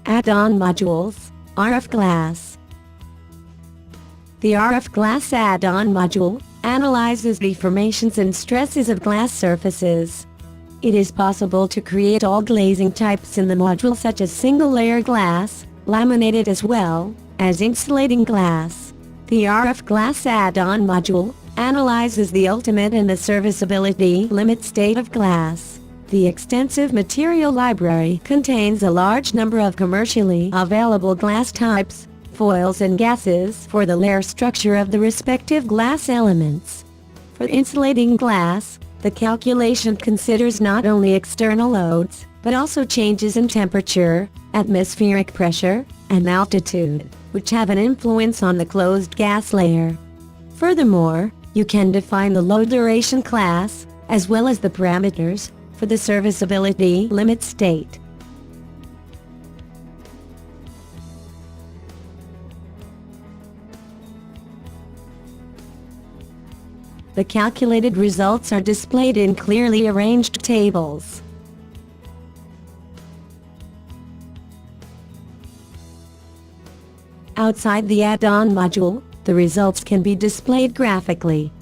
Add-on modules, RF glass. The RF glass add-on module analyzes deformations and stresses of glass surfaces. It is possible to create all glazing types in the module, such as single-layer glass, laminated as well as insulating glass. The RF glass add-on module analyzes the ultimate and the serviceability limit state of glass. The extensive material library contains a large number of commercially available glass types, foils and gases for the layer structure of the respective glass elements. For insulating glass, the calculation considers not only external loads, but also changes in temperature, atmospheric pressure, and altitude, which have an influence on the closed gas layer. Furthermore, you can define the load duration class, as well as the parameters for the serviceability limit state. The calculated results are displayed in clearly arranged tables. Outside the add-on module, the results can be displayed graphically.